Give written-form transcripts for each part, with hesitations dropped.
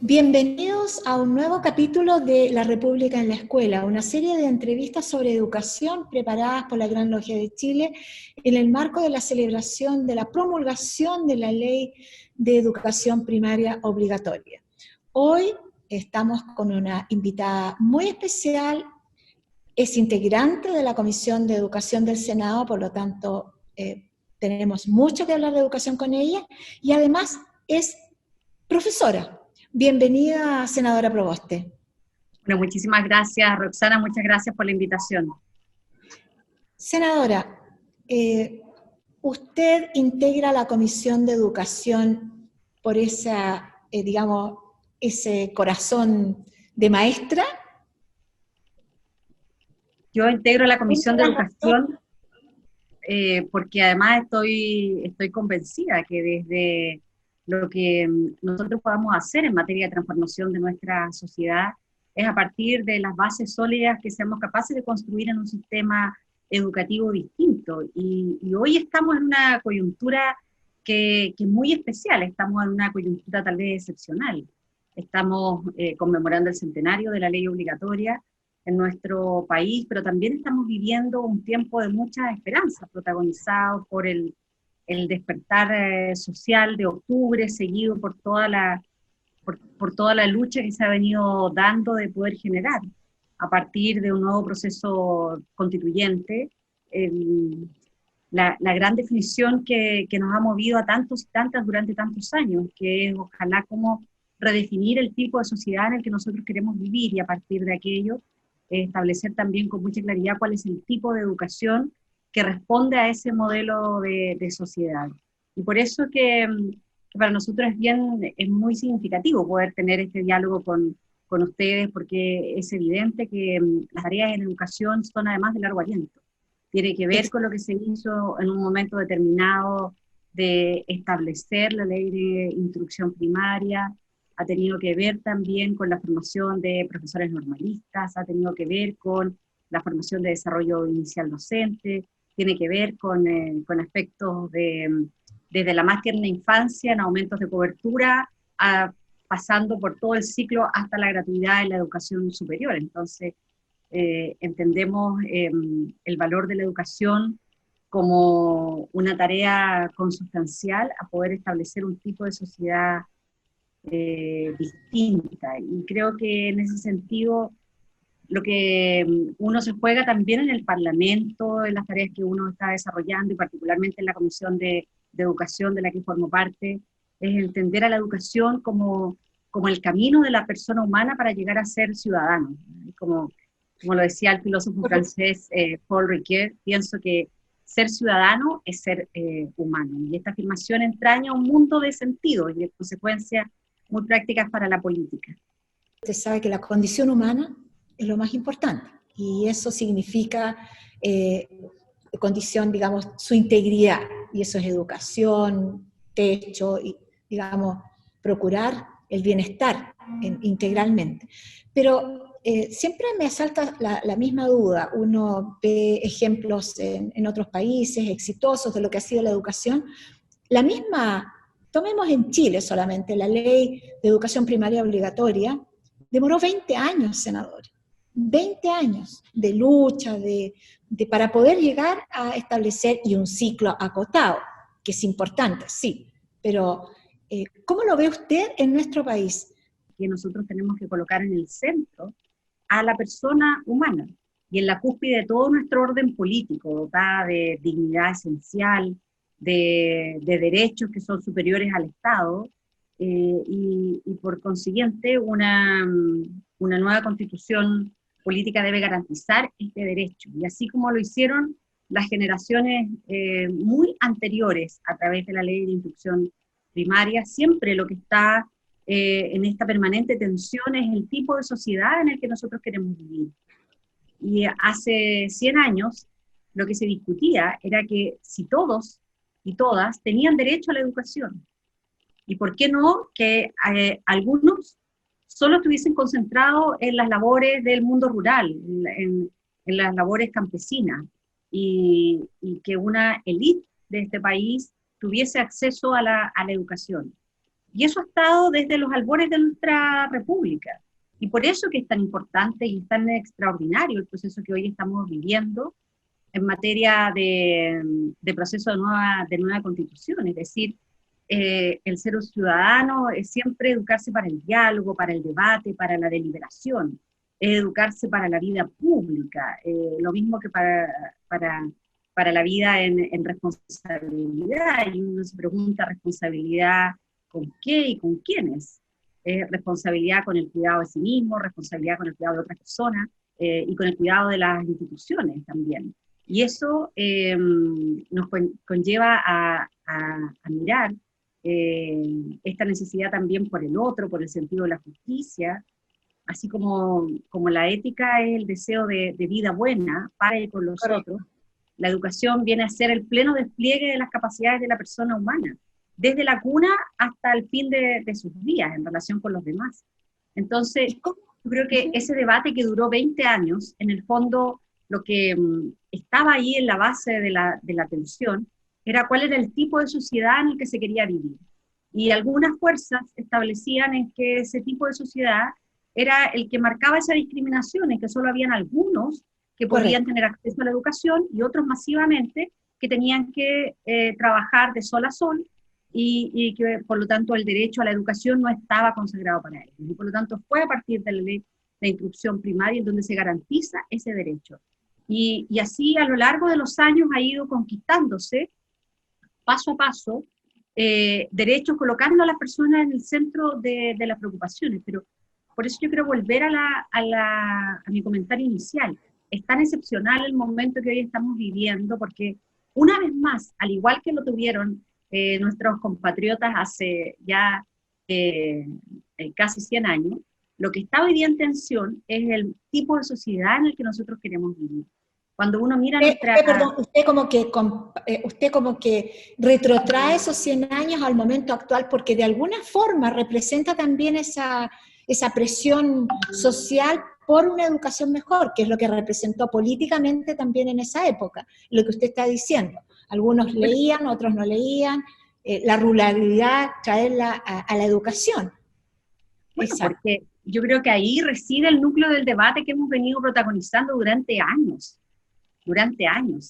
Bienvenidos a un nuevo capítulo de La República en la Escuela, una serie de entrevistas sobre educación preparadas por la Gran Logia de Chile en el marco de la celebración de la promulgación de la Ley de Educación Primaria Obligatoria. Hoy estamos con una invitada muy especial, es integrante de la Comisión de Educación del Senado, por lo tanto tenemos mucho que hablar de educación con ella, y además es profesora. Bienvenida, senadora Proboste. Bueno, muchísimas gracias, Roxana, muchas gracias por la invitación. Senadora, usted integra la Comisión de Educación por esa, digamos, ese corazón de maestra. Yo integro la Comisión de Educación porque además estoy convencida que desde lo que nosotros podamos hacer en materia de transformación de nuestra sociedad es a partir de las bases sólidas que seamos capaces de construir en un sistema educativo distinto. Y hoy estamos en una coyuntura que es muy especial, estamos en una coyuntura tal vez excepcional. Estamos conmemorando el centenario de la ley obligatoria en nuestro país, pero también estamos viviendo un tiempo de mucha esperanza, protagonizado por el despertar social de octubre, seguido por toda la lucha que se ha venido dando de poder generar, a partir de un nuevo proceso constituyente, la gran definición que nos ha movido a tantos y tantas durante tantos años, que es ojalá como redefinir el tipo de sociedad en el que nosotros queremos vivir, y a partir de aquello establecer también con mucha claridad cuál es el tipo de educación que responde a ese modelo de sociedad. Y por eso que para nosotros es muy significativo poder tener este diálogo con ustedes, porque es evidente que las tareas en educación son además de largo aliento. Tiene que ver con lo que se hizo en un momento determinado de establecer la ley de instrucción primaria, ha tenido que ver también con la formación de profesores normalistas, ha tenido que ver con la formación de desarrollo inicial docente, tiene que ver con aspectos desde la más tierna infancia en aumentos de cobertura, pasando por todo el ciclo hasta la gratuidad en la educación superior. Entonces, entendemos el valor de la educación como una tarea consustancial a poder establecer un tipo de sociedad distinta. Y creo que en ese sentido lo que uno se juega también en el Parlamento, en las tareas que uno está desarrollando, y particularmente en la Comisión de Educación de la que formo parte, es entender a la educación como el camino de la persona humana para llegar a ser ciudadano. Como lo decía el filósofo francés Paul Ricoeur, pienso que ser ciudadano es ser humano. Y esta afirmación entraña un mundo de sentidos y de consecuencias muy prácticas para la política. Usted sabe que la condición humana es lo más importante, y eso significa condición, digamos, su integridad, y eso es educación, techo, y, digamos, procurar el bienestar integralmente. Pero siempre me asalta la misma duda. Uno ve ejemplos en otros países exitosos de lo que ha sido la educación. La misma, tomemos en Chile solamente, la ley de educación primaria obligatoria demoró 20 años, senador. 20 años de lucha, para poder llegar a establecer, y un ciclo acotado, que es importante, sí, pero ¿cómo lo ve usted en nuestro país? Que nosotros tenemos que colocar en el centro a la persona humana, y en la cúspide de todo nuestro orden político, dotada de dignidad esencial, de derechos que son superiores al Estado, y por consiguiente una nueva constitución política debe garantizar este derecho. Y así como lo hicieron las generaciones muy anteriores a través de la ley de instrucción primaria, siempre lo que está en esta permanente tensión es el tipo de sociedad en el que nosotros queremos vivir. Y hace 100 años lo que se discutía era que si todos y todas tenían derecho a la educación, y por qué no que algunos solo estuviesen concentrados en las labores del mundo rural, en las labores campesinas, y que una élite de este país tuviese acceso a la educación. Y eso ha estado desde los albores de nuestra república. Y por eso que es tan importante y tan extraordinario el proceso que hoy estamos viviendo en materia de proceso de nueva constitución. Es decir, el ser un ciudadano es siempre educarse para el diálogo, para el debate, para la deliberación, es educarse para la vida pública, lo mismo que para la vida en responsabilidad. Y uno se pregunta, ¿responsabilidad con qué y con quiénes? Responsabilidad con el cuidado de sí mismo, responsabilidad con el cuidado de otras personas, y con el cuidado de las instituciones también. Y eso nos conlleva a mirar esta necesidad también por el otro, por el sentido de la justicia, así como la ética es el deseo de vida buena para y con los otros. La educación viene a ser el pleno despliegue de las capacidades de la persona humana, desde la cuna hasta el fin de sus días, en relación con los demás. Entonces, yo creo que ese debate que duró 20 años, en el fondo, lo que estaba ahí en la base de la tensión, era cuál era el tipo de sociedad en el que se quería vivir. Y algunas fuerzas establecían en que ese tipo de sociedad era el que marcaba esa discriminación, en que solo habían algunos que podían tener acceso a la educación y otros masivamente que tenían que trabajar de sol a sol, y que por lo tanto el derecho a la educación no estaba consagrado para ellos. Y por lo tanto fue a partir de la ley de instrucción primaria en donde se garantiza ese derecho. Y así a lo largo de los años ha ido conquistándose, paso a paso, derechos, colocando a las personas en el centro de las preocupaciones. Pero por eso yo quiero volver a mi comentario inicial. Es tan excepcional el momento que hoy estamos viviendo, porque una vez más, al igual que lo tuvieron nuestros compatriotas hace ya casi 100 años, lo que está hoy día en tensión es el tipo de sociedad en el que nosotros queremos vivir. Cuando uno mira perdón, usted como que retrotrae esos 100 años al momento actual, porque de alguna forma representa también esa presión social por una educación mejor, que es lo que representó políticamente también en esa época, lo que usted está diciendo. Algunos leían, otros no leían, la ruralidad, traerla a la educación. Bueno, porque yo creo que ahí reside el núcleo del debate que hemos venido protagonizando durante años,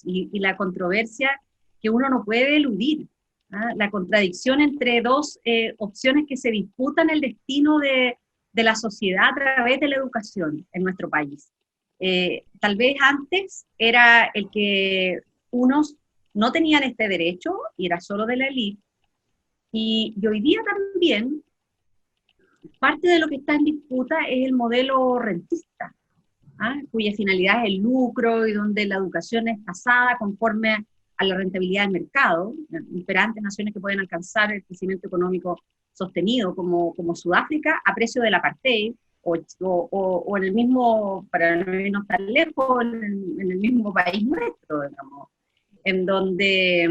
y la controversia que uno no puede eludir, ¿ah? La contradicción entre dos opciones que se disputan el destino de la sociedad a través de la educación en nuestro país. Tal vez antes era el que unos no tenían este derecho y era solo de la élite, y hoy día también parte de lo que está en disputa es el modelo rentista, cuya finalidad es el lucro y donde la educación es tasada conforme a la rentabilidad del mercado. Diferentes naciones que pueden alcanzar el crecimiento económico sostenido, como Sudáfrica, a precio del apartheid, o en el mismo, para no irnos tan lejos, en el mismo país nuestro, digamos, en donde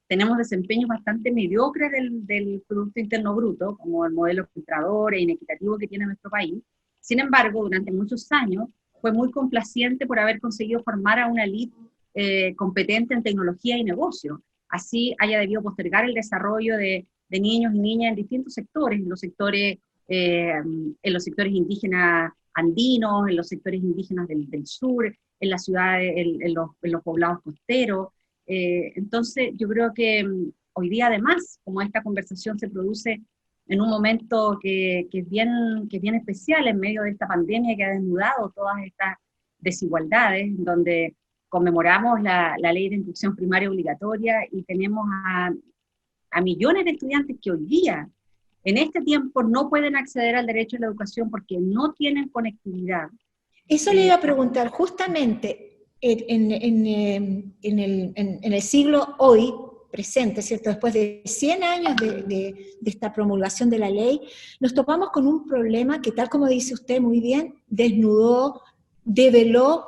tenemos desempeños bastante mediocres del Producto Interno Bruto, como el modelo filtrador e inequitativo que tiene nuestro país. Sin embargo, durante muchos años fue muy complaciente por haber conseguido formar a una élite competente en tecnología y negocio. Así haya debido postergar el desarrollo de niños y niñas en distintos sectores, en los sectores indígenas andinos, en los sectores indígenas del sur, en las ciudades, en los poblados costeros. Entonces, yo creo que hoy día, además, como esta conversación se produce en un momento que es bien especial en medio de esta pandemia que ha desnudado todas estas desigualdades, donde conmemoramos la ley de instrucción primaria obligatoria y tenemos a millones de estudiantes que hoy día, en este tiempo, no pueden acceder al derecho a la educación porque no tienen conectividad. Eso le iba a preguntar, justamente, en el siglo hoy presente, ¿cierto? Después de 100 años de esta promulgación de la ley, nos topamos con un problema que, tal como dice usted muy bien, desnudó, develó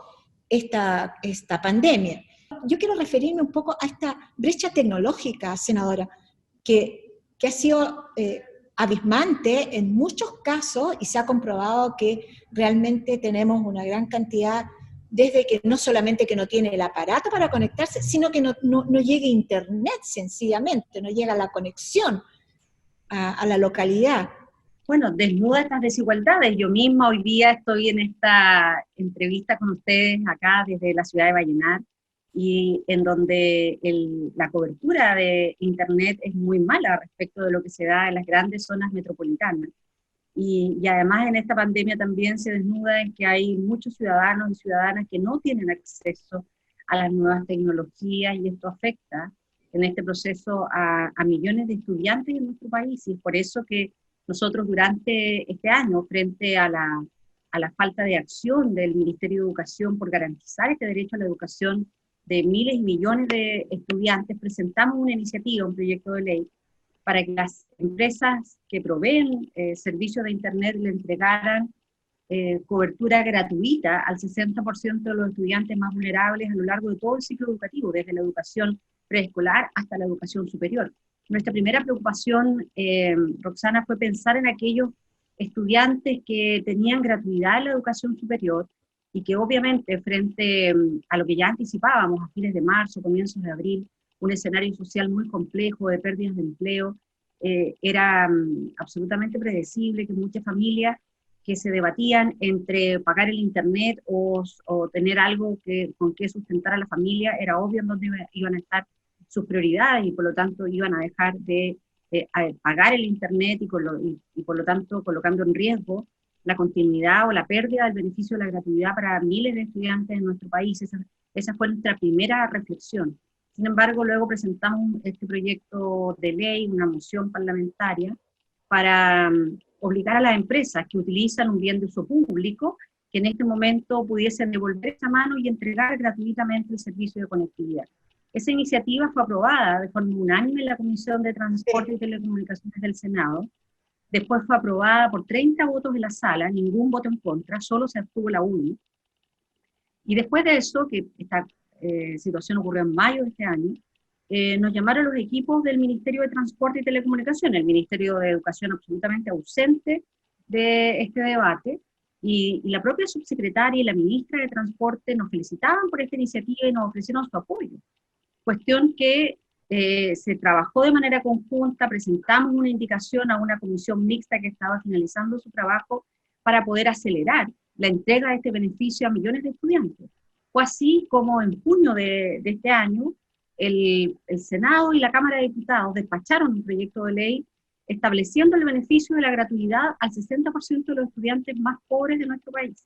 esta pandemia. Yo quiero referirme un poco a esta brecha tecnológica, senadora, que ha sido abismante en muchos casos, y se ha comprobado que realmente tenemos una gran cantidad, desde que no solamente que no tiene el aparato para conectarse, sino que no llega internet sencillamente, no llega la conexión. a la localidad. Bueno, desnuda estas desigualdades. Yo misma hoy día estoy en esta entrevista con ustedes acá desde la ciudad de Vallenar, y en donde la cobertura de Internet es muy mala respecto de lo que se da en las grandes zonas metropolitanas. Y además en esta pandemia también se desnuda en que hay muchos ciudadanos y ciudadanas que no tienen acceso a las nuevas tecnologías, y esto afecta en este proceso a millones de estudiantes en nuestro país, y es por eso que nosotros durante este año, frente a la falta de acción del Ministerio de Educación por garantizar este derecho a la educación de miles y millones de estudiantes, presentamos una iniciativa, un proyecto de ley, para que las empresas que proveen servicios de Internet le entregaran cobertura gratuita al 60% de los estudiantes más vulnerables a lo largo de todo el ciclo educativo, desde la educación preescolar hasta la educación superior. Nuestra primera preocupación, Roxana, fue pensar en aquellos estudiantes que tenían gratuidad en la educación superior y que obviamente frente a lo que ya anticipábamos a fines de marzo, comienzos de abril, un escenario social muy complejo de pérdidas de empleo, era absolutamente predecible que muchas familias que se debatían entre pagar el Internet o tener algo con que sustentar a la familia, era obvio en dónde iban a estar sus prioridades, y por lo tanto iban a dejar de pagar el Internet, y por lo tanto colocando en riesgo la continuidad o la pérdida del beneficio de la gratuidad para miles de estudiantes en nuestro país. Esa fue nuestra primera reflexión. Sin embargo, luego presentamos este proyecto de ley, una moción parlamentaria, para obligar a las empresas que utilizan un bien de uso público, que en este momento pudiesen devolver esa mano y entregar gratuitamente el servicio de conectividad. Esa iniciativa fue aprobada de forma unánime en la Comisión de Transporte y Telecomunicaciones del Senado. Después fue aprobada por 30 votos en la sala, ningún voto en contra, solo se abstuvo la UNI. Y después de eso, que esta situación ocurrió en mayo de este año, nos llamaron los equipos del Ministerio de Transporte y Telecomunicaciones, el Ministerio de Educación absolutamente ausente de este debate, y la propia subsecretaria y la ministra de Transporte nos felicitaban por esta iniciativa y nos ofrecieron su apoyo. Cuestión que se trabajó de manera conjunta, presentamos una indicación a una comisión mixta que estaba finalizando su trabajo para poder acelerar la entrega de este beneficio a millones de estudiantes. Fue así como en junio de este año, el Senado y la Cámara de Diputados despacharon un proyecto de ley estableciendo el beneficio de la gratuidad al 60% de los estudiantes más pobres de nuestro país.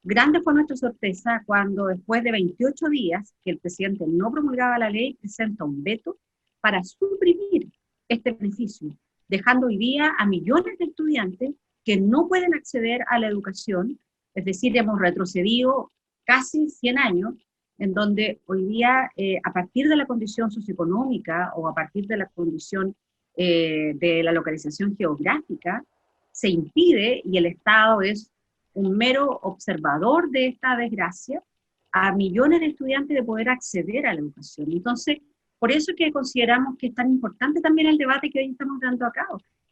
Grande fue nuestra sorpresa cuando después de 28 días que el presidente no promulgaba la ley, presenta un veto para suprimir este beneficio, dejando hoy día a millones de estudiantes que no pueden acceder a la educación. Es decir, hemos retrocedido casi 100 años, en donde hoy día, a partir de la condición socioeconómica o a partir de la condición de la localización geográfica, se impide, y el Estado es un mero observador de esta desgracia, a millones de estudiantes de poder acceder a la educación. Entonces, por eso es que consideramos que es tan importante también el debate que hoy estamos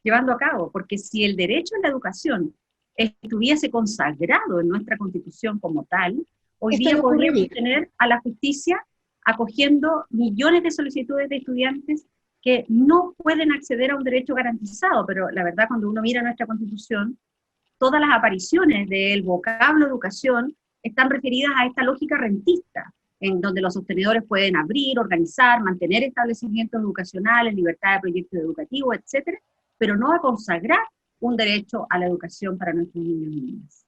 llevando a cabo, porque si el derecho a la educación estuviese consagrado en nuestra Constitución como tal, hoy día podríamos tener a la justicia acogiendo millones de solicitudes de estudiantes que no pueden acceder a un derecho garantizado, pero la verdad, cuando uno mira nuestra Constitución, todas las apariciones del vocablo educación están referidas a esta lógica rentista, en donde los sostenedores pueden abrir, organizar, mantener establecimientos educacionales, libertad de proyectos educativos, etcétera, pero no a consagrar un derecho a la educación para nuestros niños y niñas.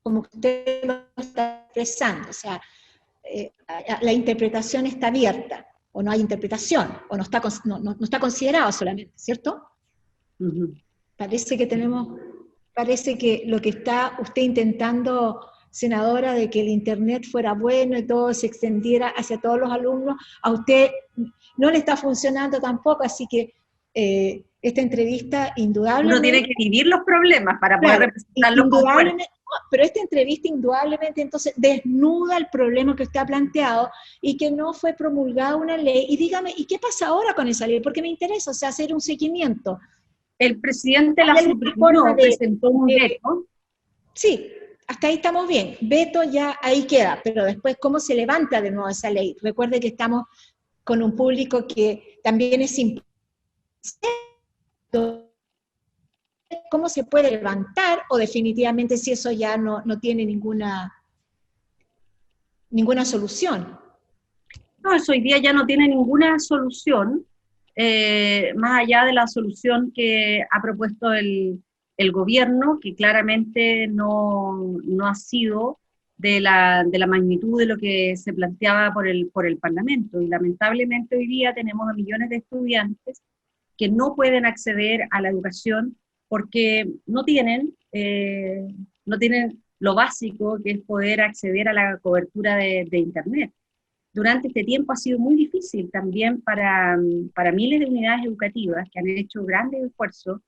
Como usted lo está expresando, o sea, la interpretación está abierta, o no hay interpretación, o no está considerado solamente, ¿cierto? Uh-huh. Parece que lo que está usted intentando, senadora, de que el Internet fuera bueno y todo se extendiera hacia todos los alumnos, a usted no le está funcionando tampoco, así que esta entrevista indudablemente... Uno tiene que vivir los problemas para poder representarlos con fuerza. Pero esta entrevista indudablemente entonces desnuda el problema que usted ha planteado y que no fue promulgada una ley. Y dígame, ¿y qué pasa ahora con esa ley? Porque me interesa, o sea, hacer un seguimiento. El presidente la suprimió, presentó un veto. Sí, hasta ahí estamos bien, veto ya ahí queda, pero después cómo se levanta de nuevo esa ley. Recuerde que estamos con un público que también es importante. ¿Cómo se puede levantar? O definitivamente si eso ya no tiene ninguna solución. No, eso hoy día ya no tiene ninguna solución, más allá de la solución que ha propuesto el gobierno, que claramente no ha sido de la magnitud de lo que se planteaba por el Parlamento. Y lamentablemente hoy día tenemos a millones de estudiantes que no pueden acceder a la educación porque no tienen lo básico, que es poder acceder a la cobertura de Internet. Durante este tiempo ha sido muy difícil también para miles de unidades educativas que han hecho grandes esfuerzos,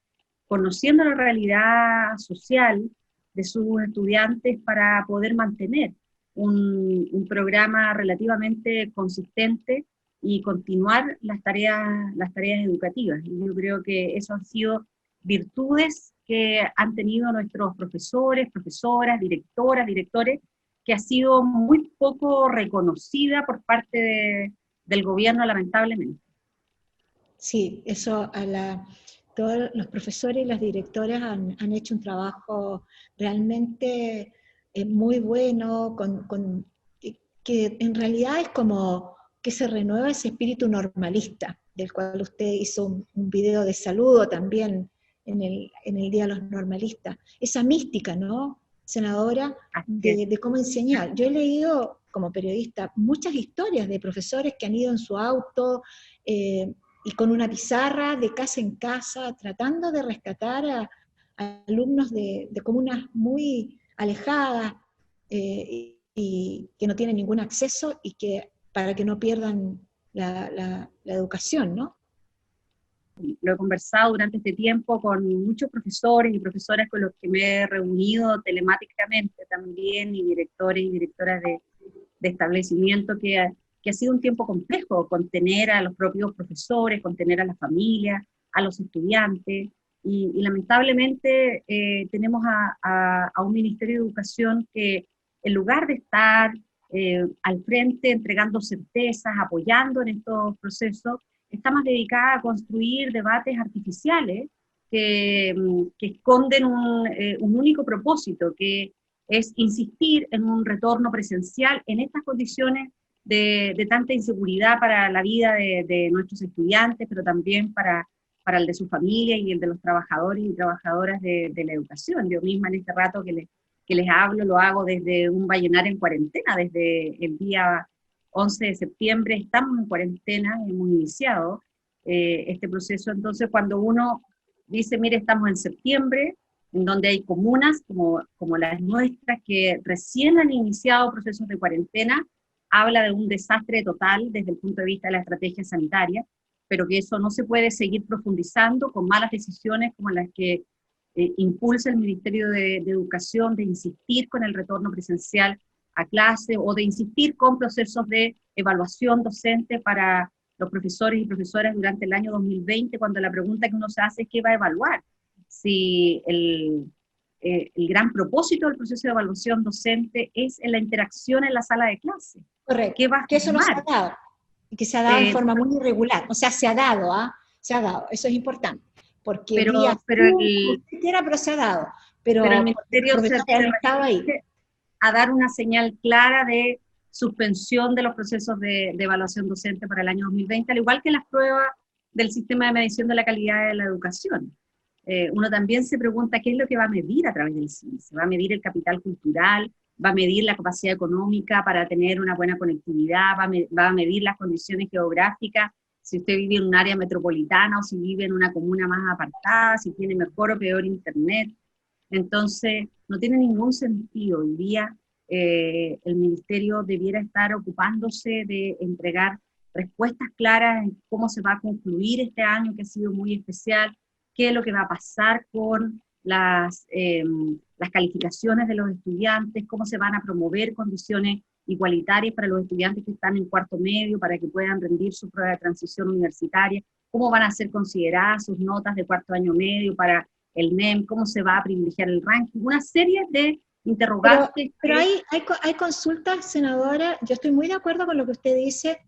conociendo la realidad social de sus estudiantes para poder mantener un programa relativamente consistente y continuar las tareas educativas. Y yo creo que eso han sido virtudes que han tenido nuestros profesores, profesoras, directoras, directores, que ha sido muy poco reconocida por parte del gobierno, lamentablemente. Sí, eso todos los profesores y las directoras han hecho un trabajo realmente muy bueno, que en realidad es como que se renueva ese espíritu normalista, del cual usted hizo un video de saludo también en el Día de los Normalistas. Esa mística, ¿no, senadora? De cómo enseñar. Yo he leído, como periodista, muchas historias de profesores que han ido en su auto y con una pizarra de casa en casa, tratando de rescatar a alumnos de comunas muy alejadas y que no tienen ningún acceso y que para que no pierdan la educación, ¿no? Lo he conversado durante este tiempo con muchos profesores y profesoras con los que me he reunido telemáticamente también, y directores y directoras de establecimiento, que ha sido un tiempo complejo, contener a los propios profesores, contener a la familia, a los estudiantes, y lamentablemente tenemos a un Ministerio de Educación que en lugar de estar al frente entregando certezas, apoyando en estos procesos, está más dedicada a construir debates artificiales que esconden un único propósito, que es insistir en un retorno presencial en estas condiciones de tanta inseguridad para la vida de nuestros estudiantes, pero también para el de su familia y el de los trabajadores y trabajadoras de la educación. Yo misma en este rato que les hablo, lo hago desde un Vallenar en cuarentena, desde el día 11 de septiembre estamos en cuarentena, hemos iniciado este proceso. Entonces cuando uno dice, mire, estamos en septiembre, en donde hay comunas como las nuestras que recién han iniciado procesos de cuarentena, habla de un desastre total desde el punto de vista de la estrategia sanitaria, pero que eso no se puede seguir profundizando con malas decisiones como las que impulsa el Ministerio de Educación, de insistir con el retorno presencial a clase o de insistir con procesos de evaluación docente para los profesores y profesoras durante el año 2020, cuando la pregunta que uno se hace es ¿qué va a evaluar? Si el gran propósito del proceso de evaluación docente es en la interacción en la sala de clase. Correcto, ¿Qué va a que eso no se ha dado, y que se ha dado en forma muy irregular, o sea, se ha dado, se ha dado, eso es importante, porque pero se ha dado, pero el Ministerio los profesores han estado ahí. A dar una señal clara de suspensión de los procesos de evaluación docente para el año 2020, al igual que las pruebas del sistema de medición de la calidad de la educación. Uno también se pregunta qué es lo que va a medir a través del CINSE. ¿Va a medir el capital cultural? ¿Va a medir la capacidad económica para tener una buena conectividad? ¿Va a medir las condiciones geográficas? Si usted vive en un área metropolitana o si vive en una comuna más apartada, si tiene mejor o peor internet. Entonces, no tiene ningún sentido. Hoy día el Ministerio debiera estar ocupándose de entregar respuestas claras en cómo se va a concluir este año, que ha sido muy especial, qué es lo que va a pasar con las calificaciones de los estudiantes, cómo se van a promover condiciones igualitarias para los estudiantes que están en cuarto medio, para que puedan rendir su prueba de transición universitaria, cómo van a ser consideradas sus notas de cuarto año medio para el NEM, cómo se va a privilegiar el ranking, una serie de interrogantes. Pero hay consultas, senadora, yo estoy muy de acuerdo con lo que usted dice.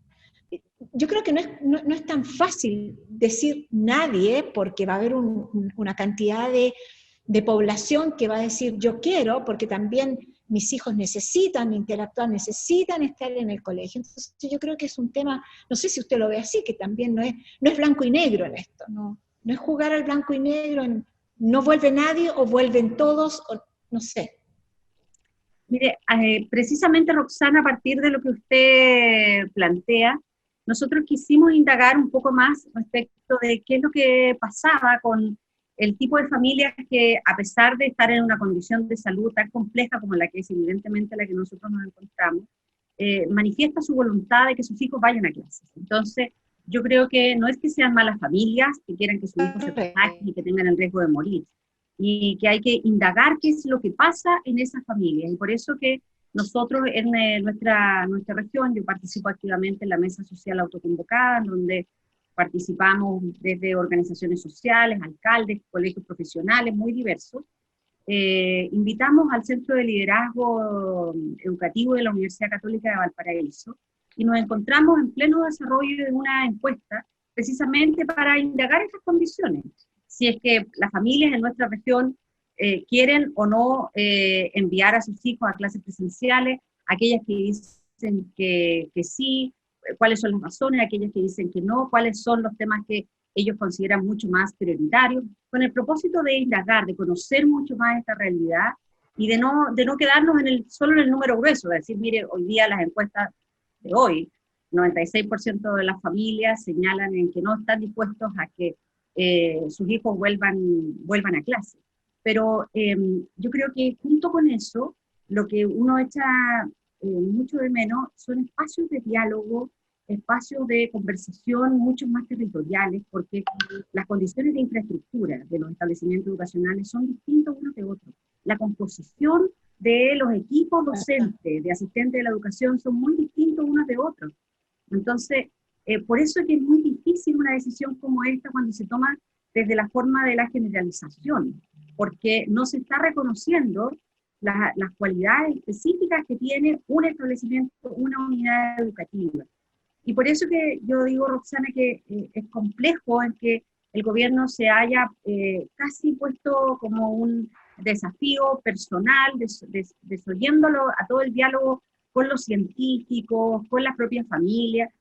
Yo creo que no es tan fácil decir nadie, porque va a haber una cantidad de población que va a decir yo quiero, porque también mis hijos necesitan interactuar, necesitan estar en el colegio. Entonces yo creo que es un tema, no sé si usted lo ve así, que también no es blanco y negro en esto, no es jugar al blanco y negro, no vuelve nadie o vuelven todos, o no sé. Mire, precisamente Roxana, a partir de lo que usted plantea, nosotros quisimos indagar un poco más respecto de qué es lo que pasaba con el tipo de familias que, a pesar de estar en una condición de salud tan compleja como la que es evidentemente la que nosotros nos encontramos, manifiesta su voluntad de que sus hijos vayan a clases. Entonces, yo creo que no es que sean malas familias que quieran que sus hijos se contagien y que tengan el riesgo de morir, y que hay que indagar qué es lo que pasa en esas familias. Y por eso que nosotros en nuestra región, yo participo activamente en la Mesa Social Autoconvocada, en donde participamos desde organizaciones sociales, alcaldes, colegios profesionales, muy diversos. Invitamos al Centro de Liderazgo Educativo de la Universidad Católica de Valparaíso y nos encontramos en pleno desarrollo de una encuesta precisamente para indagar esas condiciones. Si es que las familias en nuestra región quieren o no enviar a sus hijos a clases presenciales, aquellas que dicen que sí, cuáles son las razones, aquellas que dicen que no, cuáles son los temas que ellos consideran mucho más prioritarios, con el propósito de indagar, de conocer mucho más esta realidad y de no quedarnos solo en el número grueso, de decir, mire, hoy día las encuestas de hoy, 96% de las familias señalan en que no están dispuestos a que sus hijos vuelvan a clase. Pero yo creo que junto con eso, lo que uno echa mucho de menos son espacios de diálogo, espacios de conversación mucho más territoriales, porque las condiciones de infraestructura de los establecimientos educacionales son distintos unos de otros. La composición de los equipos docentes, de asistentes de la educación, son muy distintos unos de otros. Entonces, por eso es que es muy difícil una decisión como esta cuando se toma desde la forma de la generalización, porque no se está reconociendo las cualidades específicas que tiene un establecimiento, una unidad educativa. Y por eso que yo digo, Roxana, que es complejo en que el gobierno se haya casi puesto como un desafío personal, desoyéndolo a todo el diálogo con los científicos, con las propias familias,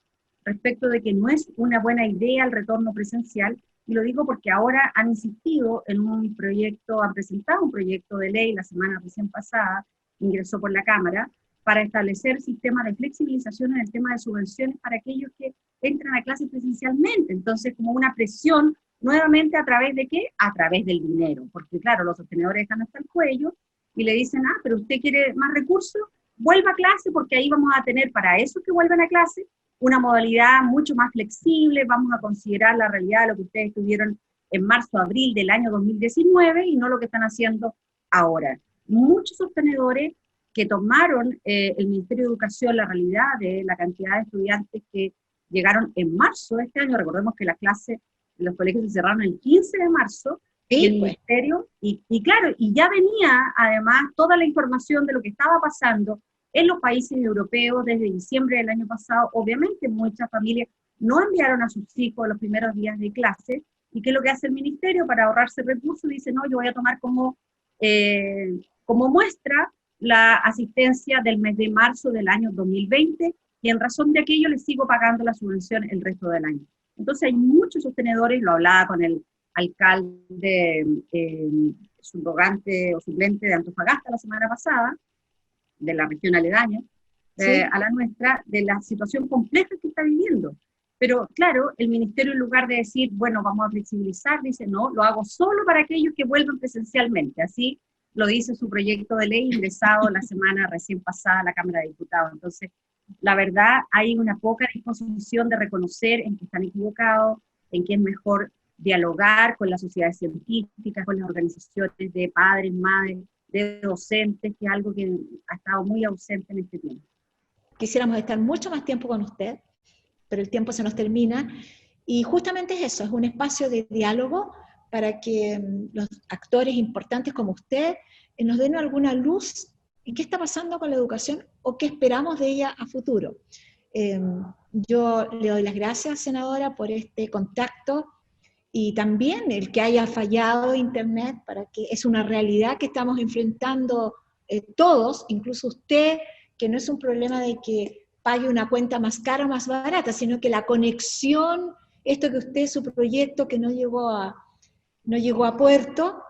respecto de que no es una buena idea el retorno presencial, y lo digo porque ahora han insistido en un proyecto, han presentado un proyecto de ley la semana recién pasada, ingresó por la Cámara, para establecer sistemas de flexibilización en el tema de subvenciones para aquellos que entran a clases presencialmente. Entonces, como una presión, nuevamente, ¿a través de qué? A través del dinero, porque claro, los sostenedores están hasta el cuello y le dicen, pero usted quiere más recursos, vuelva a clase, porque ahí vamos a tener para esos que vuelvan a clase una modalidad mucho más flexible, vamos a considerar la realidad de lo que ustedes tuvieron en marzo, abril del año 2019 y no lo que están haciendo ahora. Muchos sostenedores que tomaron el Ministerio de Educación la realidad de la cantidad de estudiantes que llegaron en marzo de este año, recordemos que las clases en los colegios se cerraron el 15 de marzo, sí, y el Ministerio, y claro, y ya venía además toda la información de lo que estaba pasando en los países europeos desde diciembre del año pasado. Obviamente muchas familias no enviaron a sus hijos los primeros días de clase, y ¿qué es lo que hace el Ministerio? Para ahorrarse recursos, dice, no, yo voy a tomar como muestra la asistencia del mes de marzo del año 2020, y en razón de aquello les sigo pagando la subvención el resto del año. Entonces hay muchos sostenedores, lo hablaba con el alcalde subrogante o suplente de Antofagasta la semana pasada, de la región aledaña, ¿sí? A la nuestra, de la situación compleja que está viviendo. Pero claro, el ministerio, en lugar de decir, bueno, vamos a flexibilizar, dice, no, lo hago solo para aquellos que vuelvan presencialmente. Así lo dice su proyecto de ley ingresado la semana recién pasada a la Cámara de Diputados. Entonces, la verdad, hay una poca disposición de reconocer en que están equivocados, en que es mejor dialogar con las sociedades científicas, con las organizaciones de padres, madres, de docentes, que es algo que ha estado muy ausente en este tiempo. Quisiéramos estar mucho más tiempo con usted, pero el tiempo se nos termina, y justamente es eso, es un espacio de diálogo para que los actores importantes como usted nos den alguna luz en qué está pasando con la educación o qué esperamos de ella a futuro. Yo le doy las gracias, senadora, por este contacto y también el que haya fallado Internet, para que es una realidad que estamos enfrentando todos, incluso usted, que no es un problema de que pague una cuenta más cara o más barata, sino que la conexión, esto que usted, su proyecto que no llegó a puerto,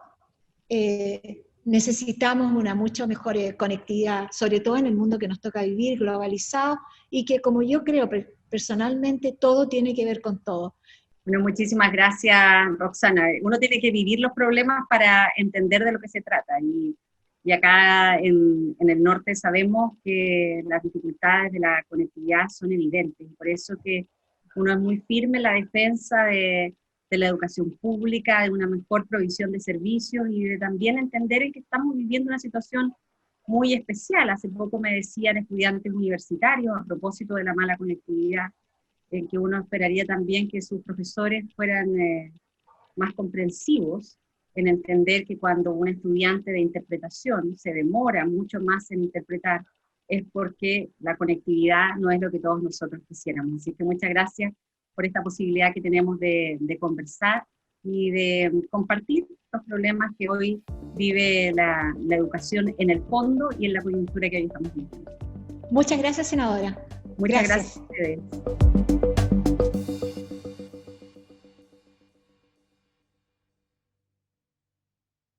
necesitamos una mucho mejor conectividad, sobre todo en el mundo que nos toca vivir, globalizado, y que como yo creo personalmente, todo tiene que ver con todo. Bueno, muchísimas gracias, Roxana. Uno tiene que vivir los problemas para entender de lo que se trata. Y acá en el norte sabemos que las dificultades de la conectividad son evidentes. Por eso que uno es muy firme en la defensa de la educación pública, de una mejor provisión de servicios y de también entender que estamos viviendo una situación muy especial. Hace poco me decían estudiantes universitarios a propósito de la mala conectividad, en que uno esperaría también que sus profesores fueran más comprensivos en entender que cuando un estudiante de interpretación se demora mucho más en interpretar es porque la conectividad no es lo que todos nosotros quisiéramos. Así que muchas gracias por esta posibilidad que tenemos de conversar y de compartir los problemas que hoy vive la educación en el fondo y en la coyuntura que hoy estamos viviendo. Muchas gracias, senadora. Muchas gracias a ustedes.